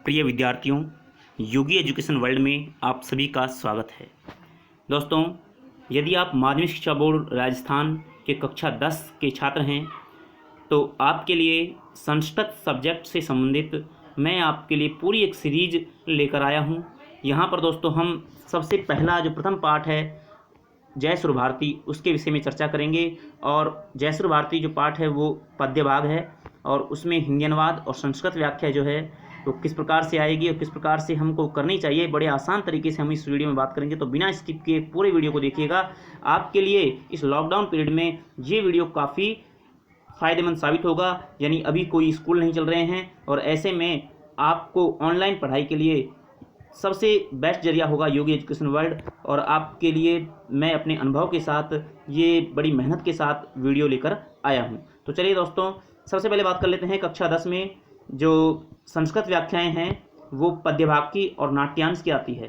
प्रिय विद्यार्थियों, योगी education world में आप सभी का स्वागत है। दोस्तों, यदि आप माध्यमिक शिक्षा बोर्ड राजस्थान के कक्षा 10 के छात्र हैं तो आपके लिए संस्कृत सब्जेक्ट से संबंधित मैं आपके लिए पूरी एक सीरीज लेकर आया हूं। यहां पर दोस्तों हम सबसे पहला जो प्रथम पाठ है जय सुर भारती, उसके विषय में चर्चा करेंगे। और जय सुर भारती जो पाठ है वो पद्य भाग है और उसमें हिंदी अनुवाद और संस्कृत व्याख्या जो है तो किस प्रकार से आएगी और किस प्रकार से हमको करनी चाहिए, बड़े आसान तरीके से हम इस वीडियो में बात करेंगे। तो बिना स्किप किए पूरे वीडियो को देखिएगा। आपके लिए इस लॉकडाउन पीरियड में ये वीडियो काफ़ी फ़ायदेमंद साबित होगा। यानी अभी कोई स्कूल नहीं चल रहे हैं और ऐसे में आपको ऑनलाइन पढ़ाई के लिए सबसे बेस्ट जरिया होगा योगी एजुकेशन वर्ल्ड। और आपके लिए मैं अपने अनुभव के साथ ये बड़ी मेहनत के साथ वीडियो लेकर आया हूँ। तो चलिए दोस्तों, सबसे पहले बात कर लेते हैं कक्षा 10 में जो संस्कृत व्याख्याएं हैं वो पद्य भाग की और नाट्यांश की आती है।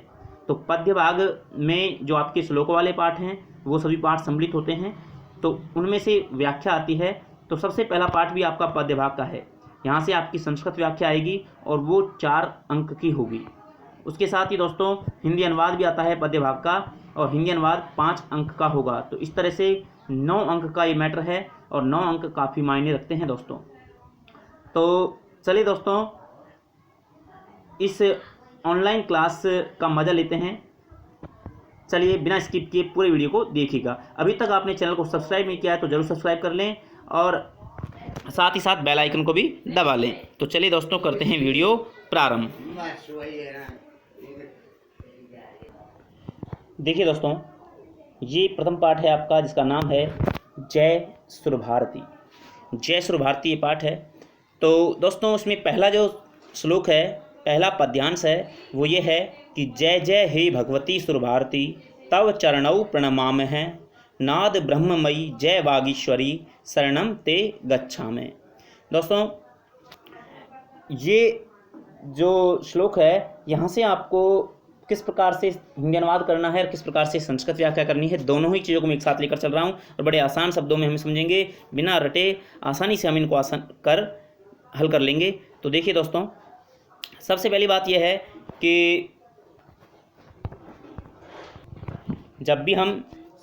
तो पद्य भाग में जो आपके श्लोकों वाले पाठ हैं वो सभी पाठ सम्मिलित होते हैं, तो उनमें से व्याख्या आती है। तो सबसे पहला पाठ भी आपका पद्य भाग का है। यहाँ से आपकी संस्कृत व्याख्या आएगी और वो 4 अंक की होगी। उसके साथ ही दोस्तों हिंदी अनुवाद भी आता है पद्य भाग का और हिंदी अनुवाद 5 अंक का होगा। तो इस तरह से 9 अंक का ये मैटर है और 9 अंक काफ़ी मायने रखते हैं दोस्तों। तो चलिए दोस्तों, इस ऑनलाइन क्लास का मज़ा लेते हैं। चलिए बिना स्किप किए पूरे वीडियो को देखिएगा। अभी तक आपने चैनल को सब्सक्राइब नहीं किया है तो ज़रूर सब्सक्राइब कर लें और साथ ही साथ बेल आइकन को भी दबा लें। तो चलिए दोस्तों, करते हैं वीडियो प्रारंभ। देखिए दोस्तों, ये प्रथम पाठ है आपका जिसका नाम है जय सुर भारती। जय सुर भारती ये पाठ है। तो दोस्तों उसमें पहला जो श्लोक है, पहला पद्यांश है वो ये है कि जय जय हे भगवती सुर भारती तव चरणौ प्रणमामहे नाद ब्रह्ममयी जय वागीश्वरी शरणम ते गच्छामि। दोस्तों ये जो श्लोक है यहाँ से आपको किस प्रकार से हिंदी अनुवाद करना है और किस प्रकार से संस्कृत व्याख्या करनी है, दोनों ही चीज़ों को मैं एक साथ लेकर चल रहा हूँ और बड़े आसान शब्दों में हम समझेंगे, बिना रटे आसानी से हम इनको हल कर लेंगे। तो देखिए दोस्तों, सबसे पहली बात यह है कि जब भी हम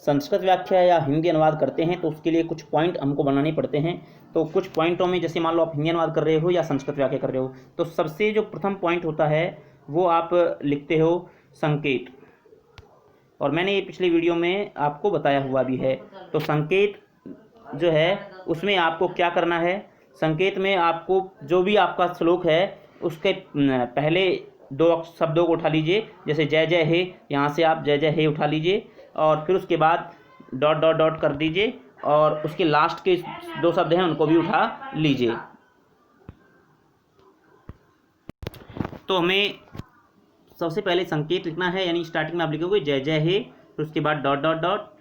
संस्कृत व्याख्या या हिंदी अनुवाद करते हैं तो उसके लिए कुछ पॉइंट हमको बनाने पड़ते हैं। तो कुछ पॉइंटों में जैसे मान लो आप हिंदी अनुवाद कर रहे हो या संस्कृत व्याख्या कर रहे हो तो सबसे जो प्रथम पॉइंट होता है वो आप लिखते हो संकेत। और मैंने ये पिछले वीडियो में आपको बताया हुआ भी है। तो संकेत जो है उसमें आपको क्या करना है, संकेत में आपको जो भी आपका श्लोक है उसके पहले 2 शब्दों को उठा लीजिए। जैसे जय जय हे, यहाँ से आप जय जय हे उठा लीजिए और फिर उसके बाद डॉट डॉट डॉट कर दीजिए और उसके लास्ट के 2 शब्द हैं उनको भी उठा लीजिए। तो हमें सबसे पहले संकेत लिखना है, यानी स्टार्टिंग में आप लिखोगे जय जय हे, फिर उसके बाद डॉट डॉट डॉट,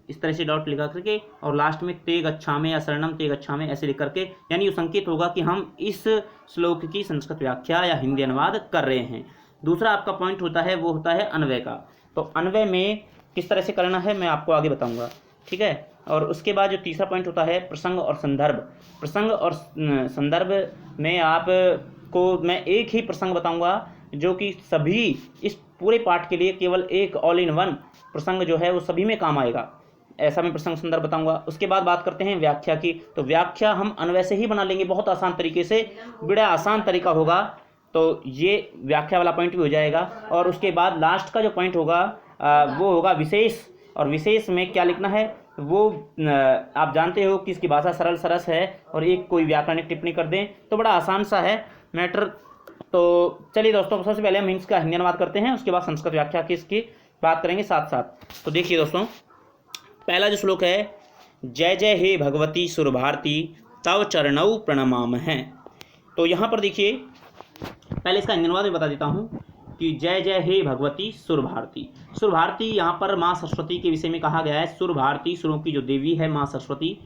इस तरह से डॉट लिखा करके और लास्ट में ते गच्छामि या शरणम ते गच्छामि ऐसे लिख करके, यानी ये संकेत होगा कि हम इस श्लोक की संस्कृत व्याख्या या हिंदी अनुवाद कर रहे हैं। दूसरा आपका पॉइंट होता है वो होता है अन्वय का। तो अन्वय में किस तरह से करना है मैं आपको आगे बताऊँगा, ठीक है। और उसके बाद जो तीसरा पॉइंट होता है प्रसंग और संदर्भ। प्रसंग और संदर्भ में आपको मैं एक ही प्रसंग बताऊँगा जो कि सभी इस पूरे पाठ के लिए केवल एक ऑल इन वन प्रसंग जो है वो सभी में काम आएगा, ऐसा मैं प्रसंग संदर्भ बताऊंगा। उसके बाद बात करते हैं व्याख्या की। तो व्याख्या हम अन्वय से ही बना लेंगे, बहुत आसान तरीके से, बड़ा आसान तरीका होगा। तो ये व्याख्या वाला पॉइंट भी हो जाएगा। और उसके बाद लास्ट का जो पॉइंट होगा वो होगा विशेष। और विशेष में क्या लिखना है वो आप जानते हो कि इसकी भाषा सरल सरस है और एक कोई व्याकरणिक टिप्पणी कर दें तो बड़ा आसान सा है मैटर। तो चलिए दोस्तों, सबसे पहले हम इसका हिंदी अनुवाद करते हैं, उसके बाद संस्कृत व्याख्या की इसकी बात करेंगे साथ साथ। तो देखिए दोस्तों, पहला जो श्लोक है जय जय हे भगवती सुर भारती तव चरणौ प्रणमामहे। तो यहाँ पर देखिए, पहले इसका हिंदी अनुवाद में बता देता हूँ कि जय जय हे भगवती सुर भारती। सुर भारती यहाँ पर माँ सरस्वती के विषय में कहा गया है। सुर भारती, सुरों की जो देवी है माँ सरस्वती,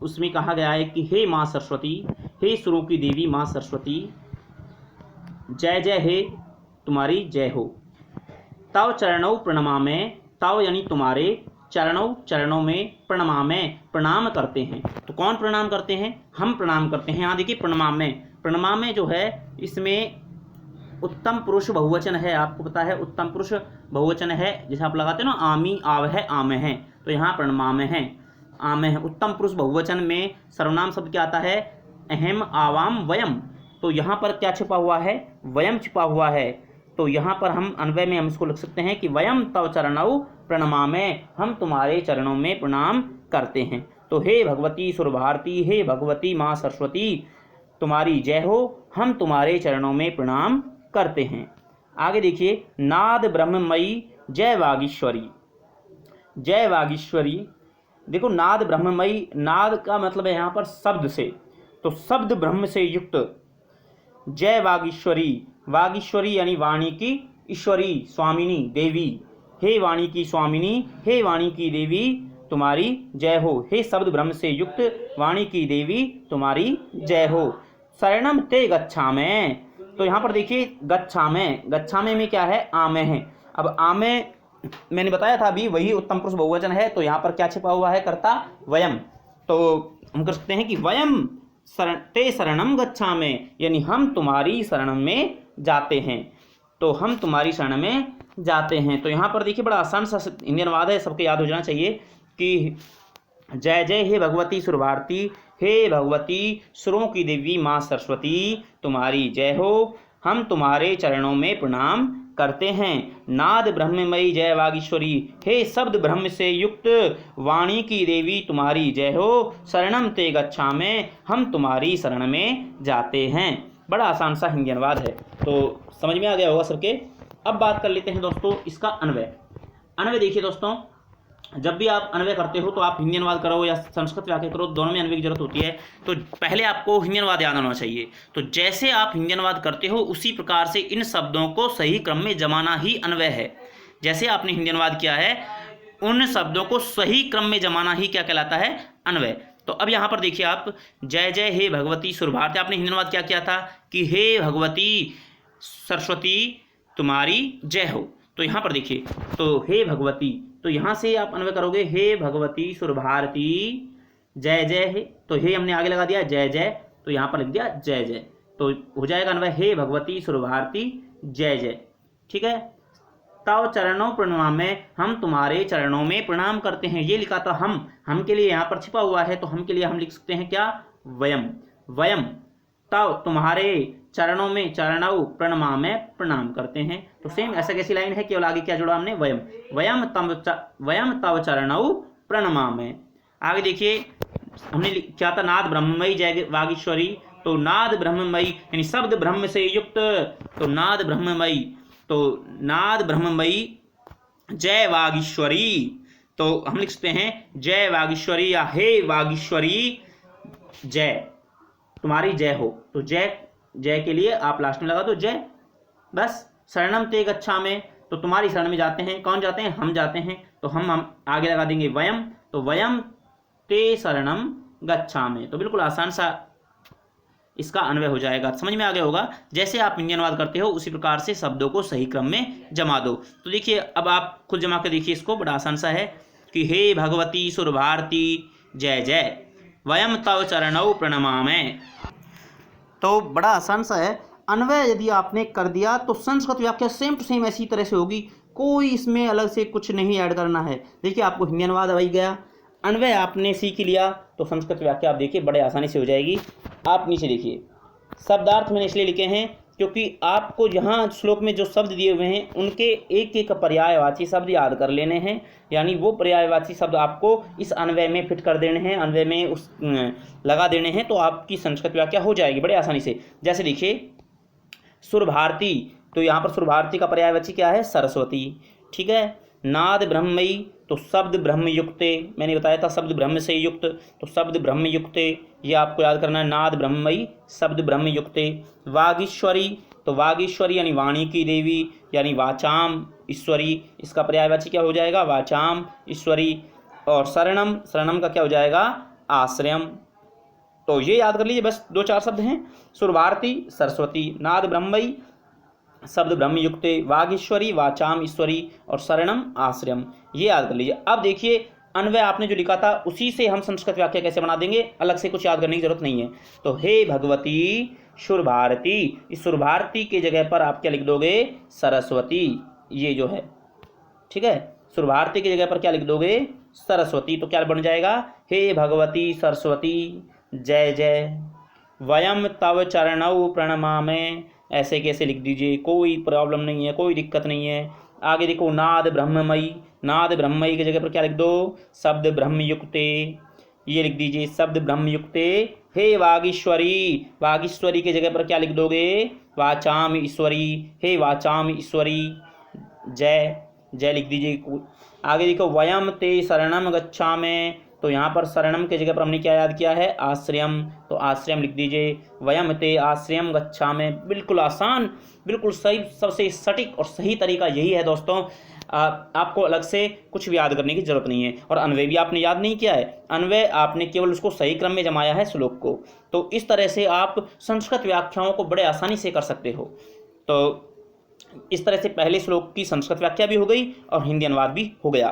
उसमें कहा गया है कि हे माँ सरस्वती, हे सुरों की देवी माँ सरस्वती, जय जय हे तुम्हारी जय हो। तव चरणौ प्रणमामि, तव यानी तुम्हारे, चरणों में प्रणमामि प्रणाम करते हैं। तो कौन प्रणाम करते हैं? हम प्रणाम करते हैं। यहाँ देखिए प्रणमामि जो है इसमें उत्तम पुरुष बहुवचन है, आपको पता है उत्तम पुरुष बहुवचन है, जैसे आप लगाते हो ना आमी आव है आमे हैं, तो यहाँ प्रणमामे हैं आमे हैं। उत्तम पुरुष बहुवचन में सर्वनाम शब्द क्या आता है, अहम आवाम वयम, तो यहाँ पर क्या छिपा हुआ है, वयम छिपा हुआ है। तो यहाँ पर हम अन्वय में हम इसको लिख सकते हैं कि वयम तव चरणौ प्रणमामे, हम तुम्हारे चरणों में प्रणाम करते हैं। तो हे भगवती सुरभारती, हे भगवती माँ सरस्वती तुम्हारी जय हो, हम तुम्हारे चरणों में प्रणाम करते हैं। आगे देखिए, नाद ब्रह्ममयी जय वागीश्वरी, जय वागीश्वरी। देखो नाद ब्रह्ममयी, नाद का मतलब है यहाँ पर शब्द से, तो शब्द ब्रह्म से युक्त जय वागीश्वरी, वागीश्वरी यानी वाणी की ईश्वरी स्वामिनी देवी, हे वाणी की स्वामिनी, हे वाणी की देवी तुम्हारी जय हो, हे शब्द ब्रह्म से युक्त वाणी की देवी तुम्हारी जय हो। शरणम ते गच्छामे, तो यहाँ पर देखिए गच्छामे, गच्छामे में क्या है, आमे है। अब आमे मैंने बताया था अभी, वही उत्तम पुरुष बहुवचन है, तो यहाँ पर क्या छिपा हुआ है, कर्ता वयम। तो हम कर सकते हैं कि वयम ते शरणम गच्छामे, यानी हम तुम्हारी शरण में जाते हैं, तो हम तुम्हारी शरण में जाते हैं। तो यहाँ पर देखिए बड़ा आसान सा हिंदी अनुवाद है, सबको याद हो जाना चाहिए कि जय जय हे भगवती सुरभारती, हे भगवती सुरों की देवी माँ सरस्वती तुम्हारी जय हो, हम तुम्हारे चरणों में प्रणाम करते हैं। नाद ब्रह्ममयी जय वागीश्वरी, हे शब्द ब्रह्म से युक्त वाणी की देवी तुम्हारी जय हो, शरणम ते गच्छामे, हम तुम्हारी शरण में जाते हैं। बड़ा आसान सा हिंदी अनुवाद है, तो समझ में आ गया होगा सबके। अब बात कर लेते हैं दोस्तों इसका अन्वय। अन्वय देखिए दोस्तों, जब भी आप अन्वय करते हो तो आप हिंदी अनुवाद करो या संस्कृत वाक्य करो, दोनों में अन्वय की जरूरत होती है। तो पहले आपको हिंदी अनुवाद याद होना चाहिए। तो जैसे आप हिंदी अनुवाद करते हो उसी प्रकार से इन शब्दों को सही क्रम में जमाना ही अन्वय है। जैसे आपने हिंदी अनुवाद किया है उन शब्दों को सही क्रम में जमाना ही क्या कहलाता है, अन्वय। तो अब यहाँ पर देखिए आप, जय जय हे भगवती सुरभारती, आपने हिंदी अनुवाद क्या किया था कि हे भगवती सरस्वती तुम्हारी जय हो। तो यहाँ पर देखिए, तो हे भगवती, तो यहाँ से आप अन्वय करोगे हे भगवती सुरभारती जय जय है, तो हे हमने आगे लगा दिया जय जय, तो यहाँ पर लिख दिया जय जय, तो हो जाएगा अन्वय हे भगवती सुरभारती जय जय। ठीक है, तव चरणों प्रणमामे, हम तुम्हारे चरणों में प्रणाम करते हैं। ये लिखा था हम के लिए यहाँ पर छिपा हुआ है, तो हम के लिए हम लिख सकते हैं क्या, वयम, वयम तव तुम्हारे चरणों में, चरणौ प्रणमामे प्रणाम करते हैं। तो सेम ऐसा कैसी लाइन है, केवल आगे क्या जोड़ा हमने, वयम, वयम तव चरणौ प्रणमामे। आगे देखिए हमने क्या था, नाद ब्रह्ममयी जय वागीश्वरी, तो नाद ब्रह्ममयी यानी शब्द ब्रह्म से युक्त, तो नाद ब्रह्ममयी, तो नाद ब्रह्ममयी जय वागीश्वरी, तो हम लिख सकते हैं जय वागीश्वरी या हे वागीश्वरी जय तुम्हारी जय हो। तो जय, जय के लिए आप लास्ट में लगा दो जय, बस। शरणम ते गच्छामे, तो तुम्हारी शरण में जाते हैं, कौन जाते हैं, हम जाते हैं, तो हम आगे लगा देंगे वयम, तो वयम ते शरणम गच्छामे। तो बिल्कुल आसान सा इसका अन्वय हो जाएगा, समझ में आ गया होगा। जैसे आप हिंदी अनुवाद करते हो उसी प्रकार से शब्दों को सही क्रम में जमा दो। तो देखिए अब आप खुद जमा कर देखिए इसको, बड़ा आसान सा है कि हे भगवती सुरभारती जय जय, वयम तव चरणौ प्रणमामे। तो बड़ा आसान सा है। अन्वय यदि आपने कर दिया तो संस्कृत व्याख्या सेम टू सेम ऐसी तरह से होगी, कोई इसमें अलग से कुछ नहीं ऐड करना है। देखिए आपको हिंदी अनुवाद आ गया, अन्वय आपने सीख लिया, तो संस्कृत व्याख्या आप देखिए बड़े आसानी से हो जाएगी। आप नीचे देखिए, शब्दार्थ मैंने इसलिए लिखे हैं क्योंकि आपको यहाँ श्लोक में जो शब्द दिए हुए हैं उनके एक एक पर्यायवाची शब्द याद कर लेने हैं, यानी वो पर्यायवाची शब्द आपको इस अन्वय में फिट कर देने हैं, अन्वय में उस लगा देने हैं, तो आपकी संस्कृत व्याख्या हो जाएगी बड़े आसानी से। जैसे देखिए सुरभारती, तो यहाँ पर सुरभारती का पर्यायवाची क्या है, सरस्वती। ठीक है, नाद ब्रह्ममयी, तो शब्द ब्रह्म युक्ते, मैंने बताया था शब्द ब्रह्म से युक्त, तो शब्द ब्रह्म युक्ते ये आपको याद करना है, नाद ब्रह्ममयी शब्द ब्रह्म युक्ते। वागीश्वरी, तो वागीश्वरी यानी वाणी की देवी, यानी वाचाम ईश्वरी, इसका पर्यायवाची क्या हो जाएगा, वाचाम ईश्वरी। और शरणम, शरणम का क्या हो जाएगा, आश्रयम। तो ये याद कर लीजिए, बस 2-4 शब्द हैं, सुरभारती सरस्वती, नाद ब्रह्ममयी शब्द ब्रह्म युक्ते, वागीश्वरी वाचाम ईश्वरी, और शरणम आश्रयम, ये याद कर लीजिए। अब देखिए अन्वय आपने जो लिखा था उसी से हम संस्कृत व्याख्या कैसे बना देंगे, अलग से कुछ याद करने की जरूरत नहीं है। तो हे भगवती सुर भारती, इस सुर भारती की जगह पर आप क्या लिख दोगे, सरस्वती, ये जो है, ठीक है। सुर भारती की जगह पर क्या लिख दोगे, सरस्वती। तो क्या बन जाएगा, हे भगवती सरस्वती जय जय, वयम तव चरणौ प्रणमामे, ऐसे कैसे लिख दीजिए, कोई प्रॉब्लम नहीं है, कोई दिक्कत नहीं है। आगे देखो, नाद ब्रह्ममयी, नाद ब्रह्ममयी की जगह पर क्या लिख दो, शब्द ब्रह्मयुक्ते, ये लिख दीजिए शब्द ब्रह्मयुक्ते। हे वागीश्वरी, वागीश्वरी की जगह पर क्या लिख दोगे, वाचाम ईश्वरी, हे वाचाम ईश्वरी जय जय लिख दीजिए। आगे देखो, वयम ते शरणम गच्छामि, तो यहाँ पर शरणम की जगह पर हमने क्या याद किया है, आश्रयम, तो आश्रयम लिख दीजिए। वयम ते आश्रयम गच्छामि, बिल्कुल आसान, बिल्कुल सही, सबसे सटीक और सही तरीका यही है दोस्तों। आपको अलग से कुछ भी याद करने की जरूरत नहीं है। और अन्वय भी आपने याद नहीं किया है, अन्वय आपने केवल उसको सही क्रम में जमाया है श्लोक को। तो इस तरह से आप संस्कृत व्याख्याओं को बड़े आसानी से कर सकते हो। तो इस तरह से पहले श्लोक की संस्कृत व्याख्या भी हो गई और हिंदी अनुवाद भी हो गया।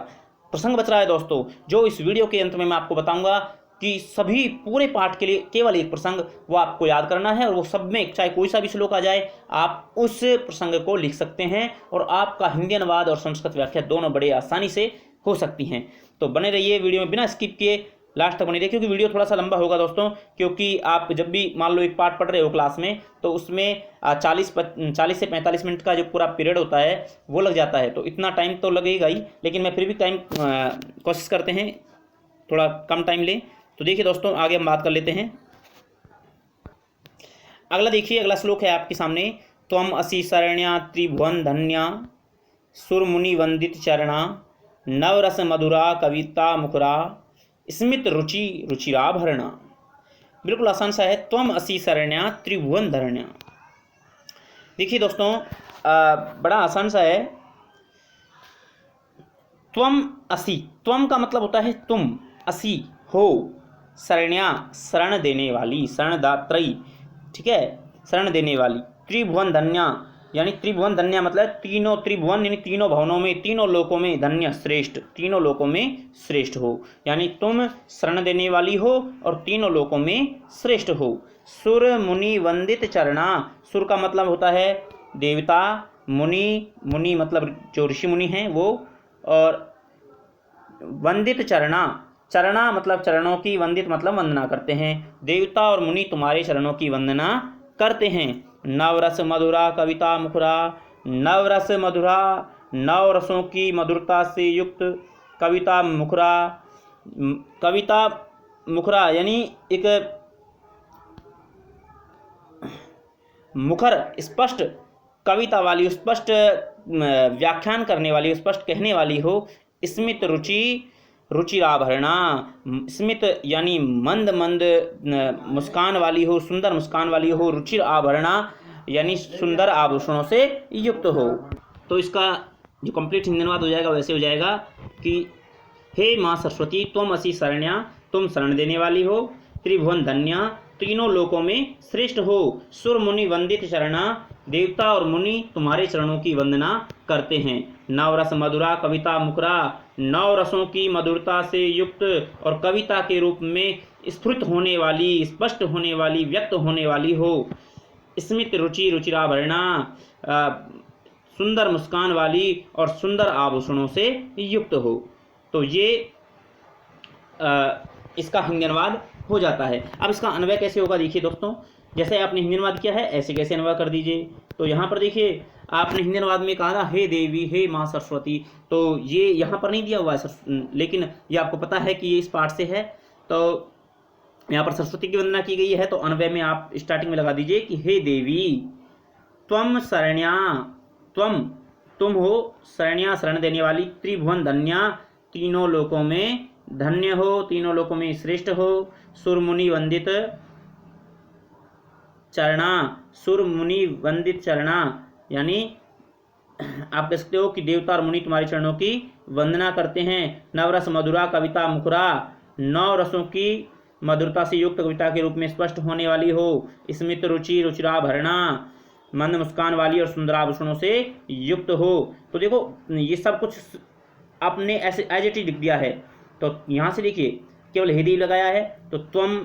प्रसंग बच रहा है दोस्तों, जो इस वीडियो के अंत में मैं आपको बताऊंगा कि सभी पूरे पाठ के लिए केवल एक प्रसंग वो आपको याद करना है, और वो सब में चाहे कोई सा भी श्लोक आ जाए आप उस प्रसंग को लिख सकते हैं, और आपका हिंदी अनुवाद और संस्कृत व्याख्या दोनों बड़े आसानी से हो सकती हैं। तो बने रहिए वीडियो में, बिना स्किप किए लास्ट तक बने रहिए, क्योंकि वीडियो थोड़ा सा लंबा होगा दोस्तों। क्योंकि आप जब भी मान लो एक पाठ पढ़ रहे हो क्लास में, तो उसमें 40 से 45 मिनट का जो पूरा पीरियड होता है वो लग जाता है। तो इतना टाइम तो लगेगा ही, लेकिन मैं फिर भी टाइम कोशिश करते हैं थोड़ा कम टाइम लें। तो देखिए दोस्तों, आगे हम बात कर लेते हैं। अगला देखिए, अगला श्लोक है आपके सामने, त्वम असि शरण्या त्रिभुवन धन्या सुर मुनि वंदित चरणा नवरस मधुरा कविता मुखरा स्मित रुचि रुचिराभरणा। बिल्कुल आसान सा है, त्वम असि शरण्या त्रिभुवन धरण्या। देखिए दोस्तों, बड़ा आसान सा है। त्वम असि, त्वम का मतलब होता है तुम, असि हो, शरण्या शरण देने वाली, शरणदात्री, ठीक है, शरण देने वाली। त्रिभुवन धन्या, यानी त्रिभुवन धन्या मतलब तीनों त्रिभुवन यानी तीनों भवनों में, तीनों लोकों में धन्य श्रेष्ठ, तीनों लोकों में श्रेष्ठ हो, यानी तुम शरण देने वाली हो और तीनों लोकों में श्रेष्ठ हो। सुर मुनि वंदित चरणा, सुर का मतलब होता है देवता, मुनि, मुनि मतलब जो ऋषि मुनि हैं वो, और वंदित चरणा, चरणा मतलब चरणों की, वंदित मतलब वंदना करते हैं। देवता और मुनि तुम्हारे चरणों की वंदना करते हैं। नवरस मधुरा कविता मुखरा, नवरस मधुरा, नव रसों की मधुरता से युक्त कविता मुखरा, कविता मुखरा यानी एक मुखर स्पष्ट कविता वाली, स्पष्ट व्याख्यान करने वाली, स्पष्ट कहने वाली हो। स्मित रुचि रुचिराभरणा, स्मित यानी मंद मंद मुस्कान वाली हो, सुंदर मुस्कान वाली हो। रुचिर आभरणा यानी सुंदर आभूषणों से युक्त हो। तो इसका जो कंप्लीट हिंदी अनुवाद हो जाएगा वैसे हो जाएगा कि हे माँ सरस्वती त्वम असि शरण्या, तुम शरण देने वाली हो। त्रिभुवन धन्या, तीनों लोकों में श्रेष्ठ हो। सुर मुनि वंदित चरणा, देवता और मुनि तुम्हारे चरणों की वंदना करते हैं। नवरस मधुरा कविता मुखरा, नव रसों की मधुरता से युक्त और कविता के रूप में स्फुरित होने वाली, स्पष्ट होने वाली, व्यक्त होने वाली हो। स्मित रुचि रुचिराभरणा, सुंदर मुस्कान वाली और सुंदर आभूषणों से युक्त हो। तो ये इसका हिंदी अनुवाद हो जाता है। अब इसका अन्वय कैसे होगा देखिए दोस्तों, जैसे आपने हिंदी अनुवाद किया है ऐसे कैसे अन्वय कर दीजिए। तो यहाँ पर देखिए, आपने हिंदी अनुवाद में कहा था हे देवी, हे माँ सरस्वती, तो ये यहाँ पर नहीं दिया हुआ है, लेकिन ये आपको पता है कि ये इस पाठ से है। तो यहाँ पर सरस्वती की वंदना की गई है, तो अन्वय में आप स्टार्टिंग में लगा दीजिए कि हे देवी त्वम शरण्या, तुम हो शरण्या शरण देने वाली, त्रिभुवन धन्या तीनों लोकों में धन्य हो, तीनों लोकों में श्रेष्ठ हो। सुर मुनि वंदित चरणा, सुर मुनि वंदित चरणा यानी आप कह सकते हो कि देवता और मुनि तुम्हारे चरणों की वंदना करते हैं। नवरस मधुरा कविता मुखरा, नौ रसों की मधुरता से युक्त कविता के रूप में स्पष्ट होने वाली हो। स्मित रुचि रुचिराभरणा, मंद मुस्कान वाली और सुंदराभूषणों से युक्त हो। तो देखो ये सब कुछ आपने ऐसे एज इट इज लिख दिया है। तो यहाँ से देखिए केवल हेदी लगाया है, तो त्वम,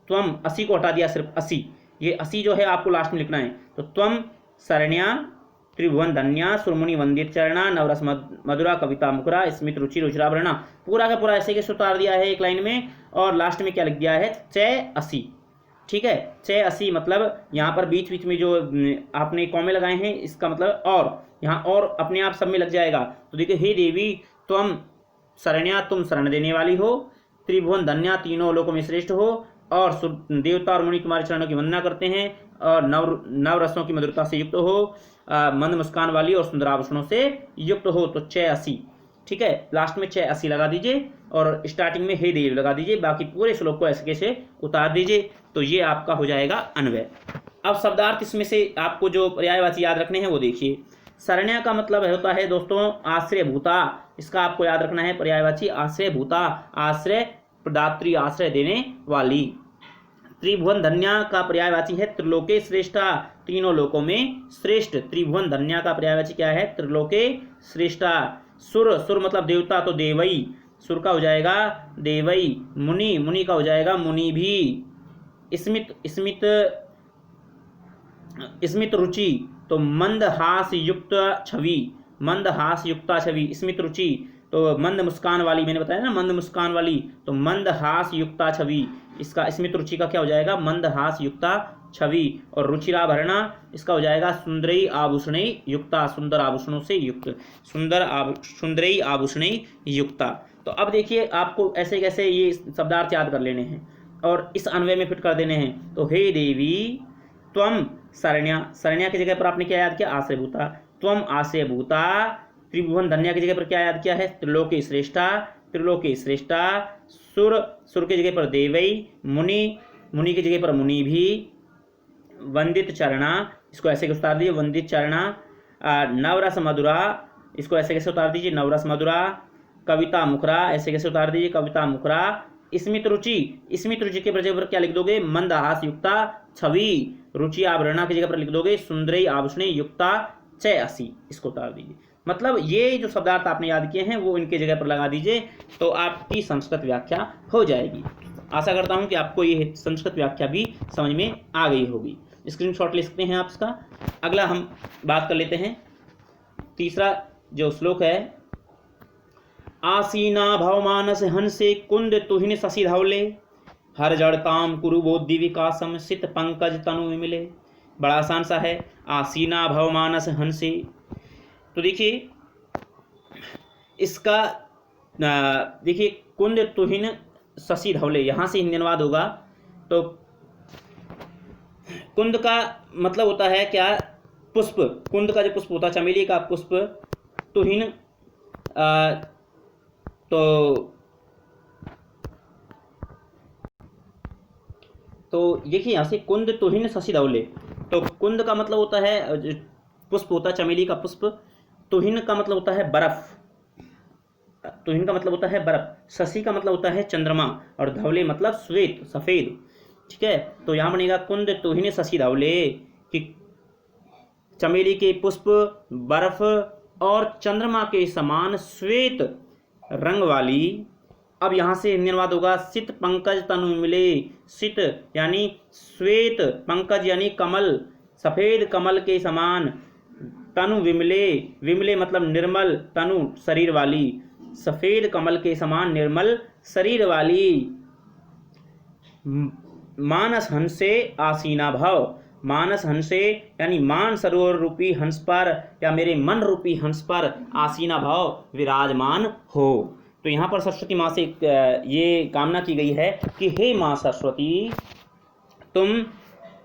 त्वम असी को हटा दिया, सिर्फ असी, ये असी जो है आपको लास्ट में लिखना है। तो त्वम शरण्या त्रिभुवन धन्या सुरमुनि वंदित चरणा नवरस मधुरा कविता मुखरा स्मित रुचि रुचिराभरणा, पूरा का पूरा ऐसे कैसे उतार दिया है एक लाइन में। और लास्ट में क्या लिख दिया है, 680। ठीक है, 680 मतलब यहाँ पर बीच बीच में जो आपने कॉमे लगाए हैं इसका मतलब और, यहाँ और अपने आप सब में लग जाएगा। तो देखिए, हे देवी त्वम शरण्या, तुम शरण देने वाली हो, त्रिभुवन धन्या, तीनों लोकों में श्रेष्ठ हो, और देवता और मुनि तुम्हारे चरणों की वंदना करते हैं, और नव रसों की मधुरता से युक्त हो, मंद मुस्कान वाली और सुंदर आभूषणों से युक्त हो। तो 680। ठीक है, लास्ट में 680 लगा दीजिए और स्टार्टिंग में हे देव लगा दीजिए, बाकी पूरे श्लोक को ऐसे कैसे उतार दीजिए। तो ये आपका हो जाएगा अन्वय। अब शब्दार्थ इसमें से आपको जो पर्यायवाची याद रखने हैं वो देखिए। शरण्या का मतलब होता है दोस्तों आश्रय भूता, इसका आपको याद रखना है पर्यायवाची आश्रय भूता, आश्रय प्रदात्री, आश्रय देने वाली। त्रिभुवन धन्या का पर्यायवाची है त्रिलोके श्रेष्ठा, तीनों लोकों में श्रेष्ठ। त्रिभुवन धन्या का पर्यायवाची क्या है, त्रिलोके श्रेष्ठा। सुर, सुर मतलब देवता, तो देवई, सुर का हो जाएगा देवई। मुनि, मुनि का हो जाएगा मुनि भी। स्मित, स्मित, स्मित रुचि, तो मंद हास युक्त छवि, मंद हास युक्ता छवि। स्मित रुचि तो मंद मुस्कान वाली, मैंने बताया ना मंद मुस्कान वाली, तो मंद हास युक्ता छवि, इसका स्मित रुचि का क्या हो जाएगा, मंद हास युक्ता छवि। और रुचिराभरणा, इसका हो जाएगा सुंदरई आभूषणई युक्ता, सुंदर आभूषणों से युक्त, सुंदरई आभूषणई युक्ता। तो अब देखिए आपको ऐसे कैसे ये शब्दार्थ याद कर लेने हैं और इस अन्वय में फिट कर देने हैं। तो हे देवी त्वम शरण्या, शरण्या की जगह पर आपने क्या याद किया, आश्रयभूता। त्वम आश्रयभूता। त्रिभुवन धन्या की जगह पर क्या याद किया है, त्रिलोकी श्रेष्ठा, त्रिलोकी श्रेष्ठा। सुर, सुर की जगह पर देवई। मुनि, मुनि की जगह पर मुनि भी। वंदित चरणा, इसको ऐसे कैसे उतार दीजिए, वंदित चरणा। नवरस मधुरा, इसको ऐसे कैसे उतार दीजिए, नवरस मधुरा। कविता मुखरा, ऐसे कैसे उतार दीजिए, कविता मुखरा। स्मित रुचि, स्मित रुचि के जगह पर क्या लिख दोगे, मंदहास युक्ता छवि। रुचि आभरणा की जगह पर लिख दोगे सुंदरई आभूषणी युक्ता 680, इसको उतार दीजिए। मतलब ये जो शब्दार्थ आपने याद किए हैं वो इनके जगह पर लगा दीजिए, तो आपकी संस्कृत व्याख्या हो जाएगी। आशा करता हूं कि आपको ये संस्कृत व्याख्या भी समझ में आ गई होगी। स्क्रीनशॉट ले सकते हैं आप इसका। अगला हम बात कर लेते हैं, तीसरा जो श्लोक है, आसीना भवमानस हंसे कुंद तुहिन शशि धवले हर जड़ताम कुरु बोधि विकासम सित पंकज तनु मिले। बड़ा आसान सा है, आसीना भवमानस हंसे। तो देखिए इसका देखिए कुंद तुहिन शशि धवले, यहाँ से हिंदी अनुवाद होगा। तो कुंद का मतलब होता है क्या, पुष्प। कुंद का जो पुष्प होता है, चमेली का पुष्प। तुहिन तो देखिए यहाँ से कुंद तुहिन शशि धवले। तो कुंद का मतलब होता है पुष्प होता है चमेली का पुष्प। तुहिन का मतलब होता है बर्फ, तुहिन का मतलब होता है बर्फ। शशि का मतलब होता है चंद्रमा, और धवले मतलब श्वेत, सफेद। ठीक है, तो यहाँ बनेगा कुंद तुहिन शशि धवले, कि चमेली के पुष्प, बर्फ और चंद्रमा के समान श्वेत रंग वाली। अब यहाँ से हिंदी अनुवाद होगा, सित पंकज तनु मिले। सित यानी श्वेत, पंकज यानी कमल, सफेद कमल के समान। तनु विमले, विमले मतलब निर्मल, तनु शरीर वाली, सफेद कमल के समान निर्मल शरीर वाली। मानस हंसे आसीना भव, मानस हंसे यानी मान सरोवर रूपी हंस पर, या मेरे मन रूपी हंस पर आसीना भव, विराजमान हो। तो यहाँ पर सरस्वती माँ से ये कामना की गई है कि हे माँ सरस्वती, तुम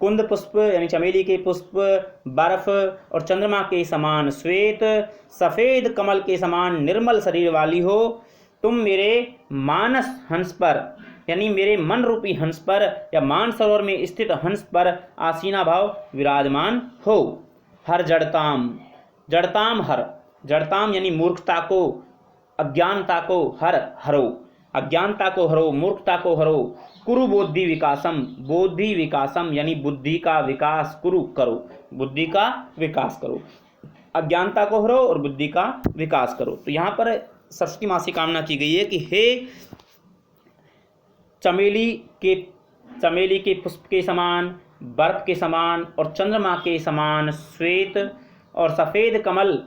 कुंद पुष्प यानी चमेली के पुष्प, बर्फ और चंद्रमा के समान श्वेत, सफेद कमल के समान निर्मल शरीर वाली हो। तुम मेरे मानस हंस पर यानी मेरे मन रूपी हंस पर, या मानसरोवर में स्थित हंस पर आसीना भाव विराजमान हो। हर जड़ताम, जड़ताम हर, जड़ताम यानी मूर्खता को, अज्ञानता को हर हरो, अज्ञानता को हरो, मूर्खता को हरो। कुरु बुद्धि विकासम, बुद्धि विकासम यानी बुद्धि का विकास कुरु करो, बुद्धि का विकास करो। अज्ञानता को हरो और बुद्धि का विकास करो। तो यहाँ पर सरस्वती माँ से कामना की गई है कि हे चमेली के पुष्प के समान, बर्फ के समान और चंद्रमा के समान श्वेत और सफ़ेद कमल,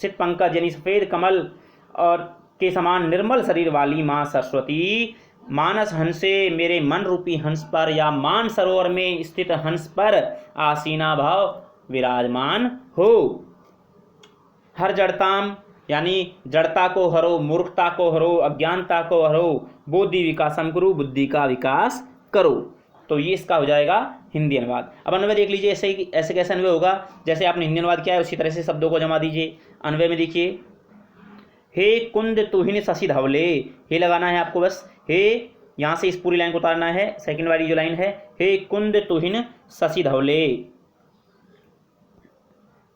सित पंकज यानी सफ़ेद कमल और के समान निर्मल शरीर वाली माँ सरस्वती, मानस हंसे मेरे मन रूपी हंस पर या मान सरोवर में स्थित हंस पर आसीना भाव विराजमान हो। हर जड़ताम यानी जड़ता को हरो, मूर्खता को हरो, अज्ञानता को हरो, बुद्धि विकासम करो, बुद्धि का विकास करो। तो ये इसका हो जाएगा हिंदी अनुवाद। अब अन्वय देख लीजिए, ऐसे कैसे अन्वय होगा, जैसे आपने हिंदी अनुवाद किया है उसी तरह से शब्दों को जमा दीजिए। अन्वय में देखिए, हे कुंद तुहिन शशि धवले, हे लगाना है आपको बस, हे यहाँ से इस पूरी लाइन को उतारना है, सेकंड वाली जो लाइन है, हे कुंद तुहिन शशि धवले।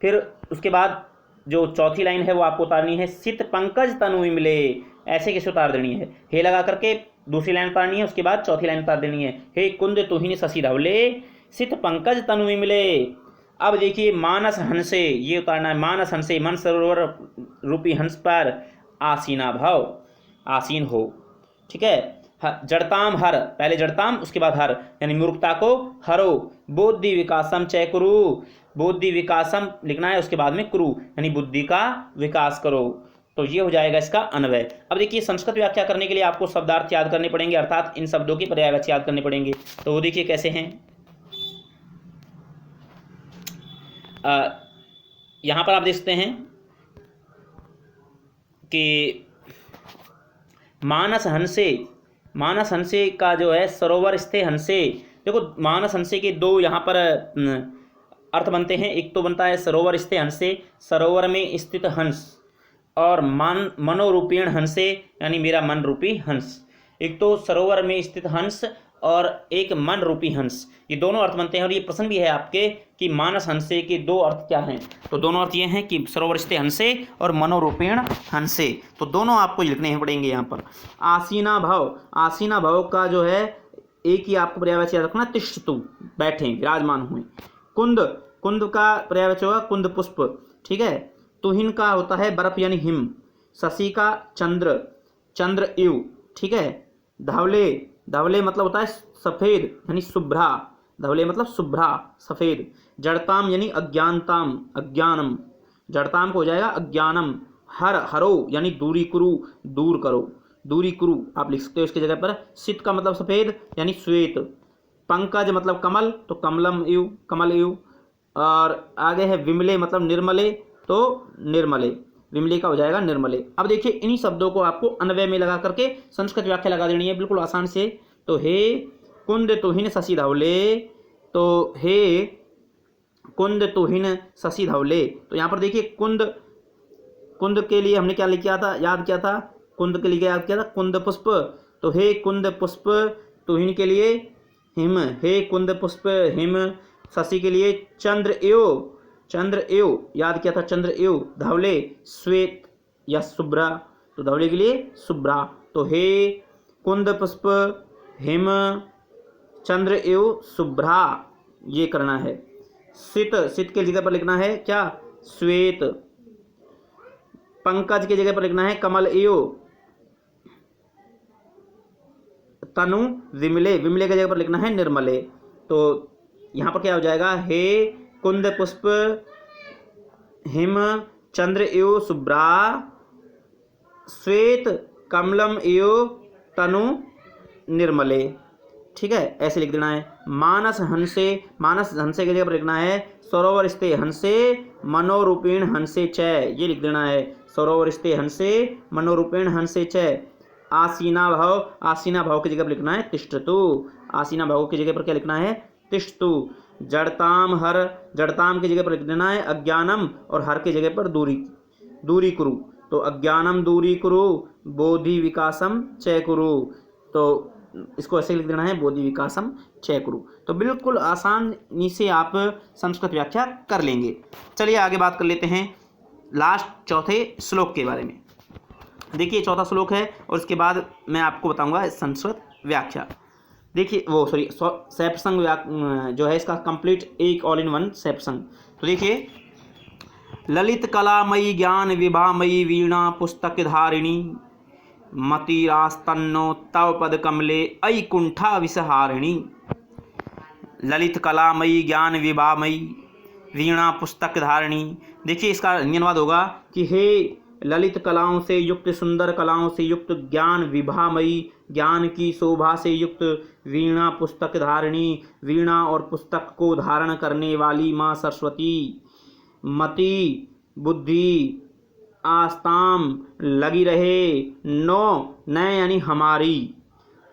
फिर उसके बाद जो चौथी लाइन है वो आपको उतारनी है, सित पंकज तनु मिले, ऐसे कैसे उतार देनी है, हे लगा करके दूसरी लाइन उतारनी है, उसके बाद चौथी लाइन उतार देनी है, हे कुंद तुहिन शशि धवले सित पंकज तनु मिले। अब देखिए मानस हंसे, ये उतारना है, मानस हंसे मन सरोवर रूपी हंस पर आसीना भाव, आसीन हो। ठीक है। जड़ताम हर, पहले जड़ताम उसके बाद हर, यानी मूर्खता को हरो, बुद्धि विकासम चय कुरु, बुद्धि विकासम लिखना है उसके बाद में कुरु, यानी बुद्धि का विकास करो। तो ये हो जाएगा इसका अन्वय। अब देखिए संस्कृत व्याख्या करने के लिए आपको शब्दार्थ याद करने पड़ेंगे, अर्थात इन शब्दों के पर्यायवाची याद करने पड़ेंगे। तो वो देखिए कैसे हैं। यहाँ पर आप देख सकते हैं कि मानस हंसे, मानस हंसे का जो है सरोवर स्थे हंसे, देखो मानस हंसे के दो यहाँ पर अर्थ बनते हैं। एक तो बनता है सरोवर स्थे हंसे, सरोवर में स्थित हंस, और मनोरूपीण हंसे यानी मेरा मन रूपी हंस। एक तो सरोवर में स्थित हंस और एक मन रूपी हंस, ये दोनों अर्थ बनते हैं। और ये प्रश्न भी है आपके कि मानस हंसे के दो अर्थ क्या हैं, तो दोनों अर्थ ये हैं कि सरोवर स्थित हंसे और मनोरूपीण हंसे, तो दोनों आपको लिखने पड़ेंगे यहाँ पर। आसीना भाव, आसीना भाव का जो है एक ही आपको पर्यायवाची याद रखना, तिष्ठतु बैठे विराजमान हुए। कुंद, कुंद का पर्यायवाची होगा कुंद पुष्प। ठीक है। तुहिन का होता है बर्फ यानी हिम, शशि का चंद्र, चंद्र इव। ठीक है। धवले, धवले मतलब होता है सफ़ेद यानी शुभ्रा, धवले मतलब शुभ्रा सफ़ेद। जड़ताम यानी अज्ञानताम, अज्ञानम, जड़ताम को हो जाएगा अज्ञानम। हर, हरो यानी दूरी कुरु, दूर करो, दूरी कुरु आप लिख सकते हो इसकी जगह पर। सित का मतलब सफ़ेद यानी श्वेत। पंकज मतलब कमल, तो कमलम इव, कमल इव। और आगे है विमले मतलब निर्मले, तो निर्मले, विमले का हो जाएगा निर्मले। अब देखिए इन्हीं शब्दों को आपको अन्वय में लगा करके संस्कृत व्याख्या लगा देनी है बिल्कुल आसान से। तो हे कुंद तुहिन शशि धवले, तो हे कुंद तुहिन शशि धवले, तो यहाँ पर देखिए कुंद, कुंद के लिए हमने क्या लिखा था, याद किया था, कुंद के लिए याद किया था कुंद पुष्प, तो हे कुंद पुष्प, तुहिन के लिए हिम, हे कुंद पुष्प हिम, शशि के लिए चंद्र एव, चंद्र एव याद किया था चंद्र एव, धवले श्वेत या शुभ्रा, तो धवले के लिए शुभ्रा, तो हे कुंद पुष्प हिम चंद्र एव शुभ्रा, ये करना है। सित, सित के जगह पर लिखना है क्या, श्वेत। पंकज की जगह पर लिखना है कमल एव। तनु विमले, विमले की जगह पर लिखना है निर्मले। तो यहाँ पर क्या हो जाएगा, हे कुंद पुष्प हिम चंद्र एव शुभ्रा श्वेत कमलम एव तनु निर्मले। ठीक है, ऐसे लिख देना है। मानस हंसे, मानस हंसे की जगह पर लिखना है सरोवर स्थे हंसे मनोरूपीण हंसे चय, ये लिख देना है सरोवर स्थे हंसे मनोरूपीण हंसे चय। आसीना भाव, आसीना भाव की जगह पर लिखना है तिष्ठतु, आसीना भाव की जगह पर क्या लिखना है, तिष्ठतु। जड़ताम हर, जड़ताम की जगह पर लिख देना है अज्ञानम, और हर की जगह पर दूरी, दूरी कुरु, तो अज्ञानम दूरी कुरु बोधि विकासम चय कुरु, तो इसको ऐसे लिख देना है बोधि विकासम चय कुरु। तो बिल्कुल आसानी से आप संस्कृत व्याख्या कर लेंगे। चलिए आगे बात कर लेते हैं लास्ट चौथे श्लोक के बारे में। देखिए चौथा श्लोक है और उसके बाद मैं आपको बताऊंगा संस्कृत व्याख्या। देखिए वो सॉरी सैपसंग जो है इसका कंप्लीट एक ऑल इन वन सैपसंग। तो देखिए, ललित कलामयी ज्ञान विभामयी वीणा पुस्तक धारिणी मतिरास्तन्नो तव पद कमले अई कुंठा विषहारिणी। ललित कलामयी ज्ञान विभामयी वीणा पुस्तक धारिणी। देखिए इसका अनुवाद होगा कि हे ललित कलाओं से युक्त, सुंदर कलाओं से युक्त, ज्ञान विभामयी, ज्ञान की शोभा से युक्त, वीणा पुस्तक धारिणी, वीणा और पुस्तक को धारण करने वाली माँ सरस्वती, मति बुद्धि आस्ताम लगी रहे, नो न यानी हमारी,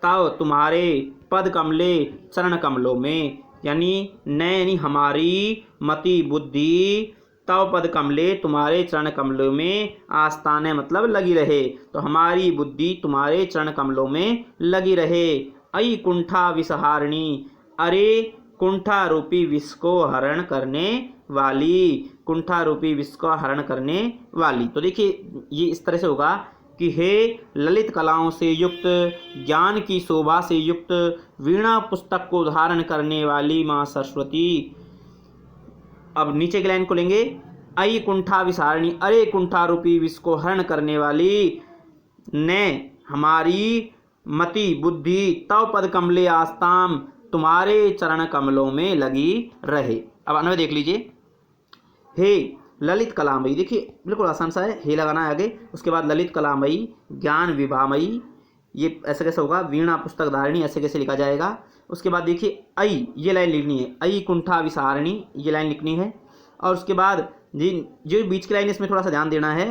तव तुम्हारे, पद कमले चरण कमलों में, यानी न यानी हमारी, मति बुद्धि, तव पद कमले तुम्हारे चरण कमलों में, आस्ताने मतलब लगी रहे, तो हमारी बुद्धि तुम्हारे चरण कमलों में लगी रहे। अई कुंठा विषहारिणी, अरे कुंठा रूपी विष को हरण करने वाली, कुंठा रूपी विष को हरण करने वाली। तो देखिए ये इस तरह से होगा कि हे ललित कलाओं से युक्त, ज्ञान की शोभा से युक्त, वीणा पुस्तक को धारण करने वाली माँ सरस्वती। अब नीचे की लाइन को लेंगे, अई कुंठा विषहारिणी, अरे कुंठा रूपी विष को हरण करने वाली, ने हमारी, मति बुद्धि, तव पद कमले आस्ताम तुम्हारे चरण कमलों में लगी रहे। अब अन्वय देख लीजिए, हे ललित कलामयी, देखिए बिल्कुल आसान सा है, हे लगाना है आगे, उसके बाद ललित कलामयी, ज्ञान विभामयी, ये ऐसे कैसे होगा, वीणा पुस्तक धारिणी ऐसे कैसे लिखा जाएगा। उसके बाद देखिए अई, ये लाइन लिखनी है, अई कुंठा विषहारिणी ये लाइन लिखनी है। और उसके बाद जी जो बीच की लाइन इसमें थोड़ा सा ध्यान देना है,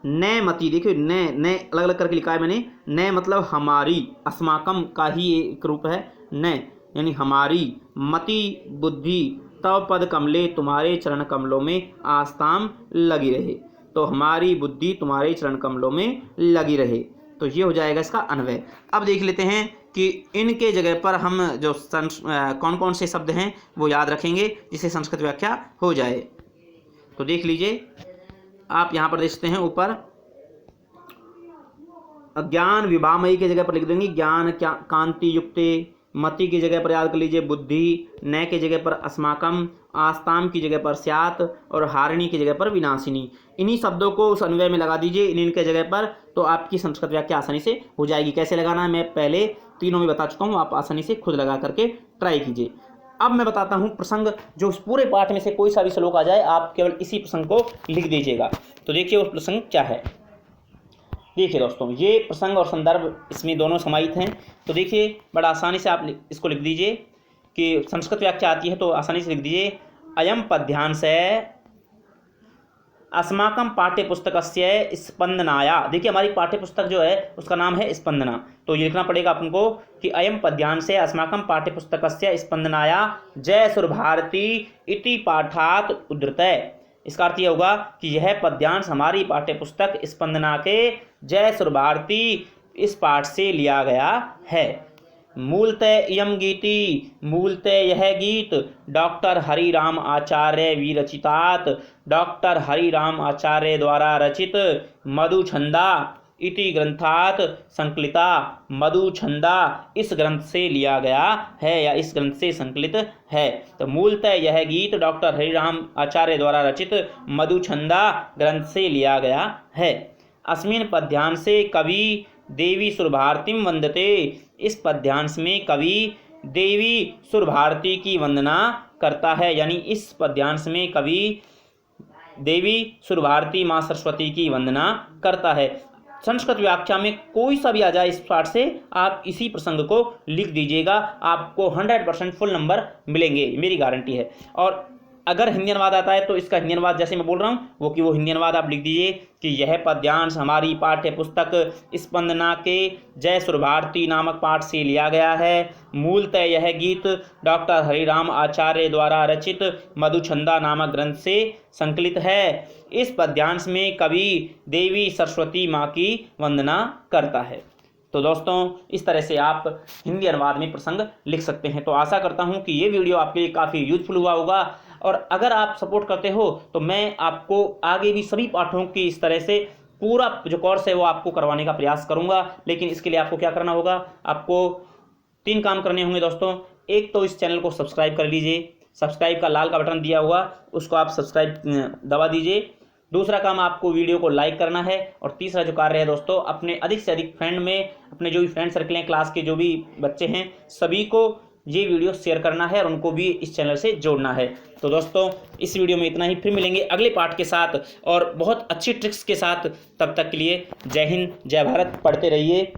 न मति, देखिए न अलग अलग करके लिखा है मैंने, न मतलब हमारी, अस्माकम का ही एक रूप है, न यानी हमारी, मति बुद्धि, तव पद कमले तुम्हारे चरण कमलों में आस्ताम लगी रहे, तो हमारी बुद्धि तुम्हारे चरण कमलों में लगी रहे। तो ये हो जाएगा इसका अन्वय। अब देख लेते हैं कि इनके जगह पर हम जो कौन कौन से शब्द हैं वो याद रखेंगे जिससे संस्कृत व्याख्या हो जाए। तो देख लीजिए, आप यहाँ पर देख सकते हैं ऊपर, ज्ञान विभामयी के जगह पर लिख देंगे ज्ञान कांति युक्ते, मति की जगह पर याद कर लीजिए बुद्धि, न के जगह पर अस्माकम, आस्ताम की जगह पर स्यात और हारिणी की जगह पर विनाशिनी। इन्हीं शब्दों को उस अन्वय में लगा दीजिए इनके जगह पर, तो आपकी संस्कृत व्याख्या आसानी से हो जाएगी। कैसे लगाना है मैं पहले तीनों में बता चुका हूँ, आप आसानी से खुद लगा करके ट्राई कीजिए। अब मैं बताता हूँ प्रसंग, जो उस पूरे पाठ में से कोई सा भी श्लोक आ जाए आप केवल इसी प्रसंग को लिख दीजिएगा। तो देखिए उस प्रसंग क्या है। देखिए दोस्तों, ये प्रसंग और संदर्भ इसमें दोनों समाहित हैं। तो देखिए बड़ा आसानी से आप इसको लिख दीजिए कि संस्कृत व्याख्या आती है तो आसानी से लिख दीजिए, अयम पद्यांश अस्माकं पाठ्य पुस्तकस्य स्पंदनाया। देखिए हमारी पाठ्य पुस्तक जो है उसका नाम है स्पंदना, तो ये लिखना पड़ेगा अपन को कि अयम पद्यांश अस्माकं पाठ्य पुस्तकस्य स्पंदनाया जय सुर भारती इति पाठात उद्धृतः। इसका अर्थ यह होगा कि यह पद्यांश हमारी पाठ्य पुस्तक स्पंदना के जय सुर भारती इस पाठ से लिया गया है। मूलतः इयं गीति, मूलतः यह गीत डॉक्टर हरिराम आचार्य विरचितात, डॉक्टर हरिराम आचार्य द्वारा रचित मधुछंदा इति ग्रंथात संकलिता, मधुछंदा इस ग्रंथ से लिया गया है या इस ग्रंथ से संकलित है। तो मूलतः यह गीत डॉक्टर हरिराम आचार्य द्वारा रचित मधुछंदा ग्रंथ से लिया गया है। अस्मिन् पद्यांशे कवि देवी सुरभारतीं वंदते। इस पद्यांश में कवि देवी सुरभारती की वंदना करता है, यानी इस पद्यांश में कवि देवी सुरभारती माँ सरस्वती की वंदना करता है। संस्कृत व्याख्या में कोई सा भी आ जाए इस पाठ से आप इसी प्रसंग को लिख दीजिएगा, आपको 100% फुल नंबर मिलेंगे, मेरी गारंटी है। और अगर हिंदी अनुवाद आता है तो इसका हिंदी अनुवाद जैसे मैं बोल रहा हूँ वो हिंदी अनुवाद आप लिख दीजिए कि यह पद्यांश हमारी पाठ्य पुस्तक स्पंदना के जय सुर भारती नामक पाठ से लिया गया है। मूलतः यह गीत डॉक्टर हरिराम आचार्य द्वारा रचित मधुछंदा नामक ग्रंथ से संकलित है। इस पद्यांश में कवि देवी सरस्वती माँ की वंदना करता है। तो दोस्तों इस तरह से आप हिंदी अनुवाद में प्रसंग लिख सकते हैं। तो आशा करता हूँ कि ये वीडियो आपके लिए काफ़ी यूजफुल हुआ होगा, और अगर आप सपोर्ट करते हो तो मैं आपको आगे भी सभी पाठों की इस तरह से पूरा जो कोर्स है वो आपको करवाने का प्रयास करूँगा। लेकिन इसके लिए आपको क्या करना होगा, आपको 3 काम करने होंगे दोस्तों। एक तो इस चैनल को सब्सक्राइब कर लीजिए, सब्सक्राइब का लाल का बटन दिया हुआ उसको आप सब्सक्राइब दबा दीजिए। दूसरा काम आपको वीडियो को लाइक करना है, और तीसरा जो कार्य है दोस्तों, अपने अधिक से अधिक फ्रेंड में, अपने जो भी फ्रेंड सर्कल हैं, क्लास के जो भी बच्चे हैं, सभी को ये वीडियो शेयर करना है और उनको भी इस चैनल से जोड़ना है। तो दोस्तों इस वीडियो में इतना ही, फिर मिलेंगे अगले पार्ट के साथ और बहुत अच्छी ट्रिक्स के साथ। तब तक के लिए जय हिंद, जय भारत, पढ़ते रहिए।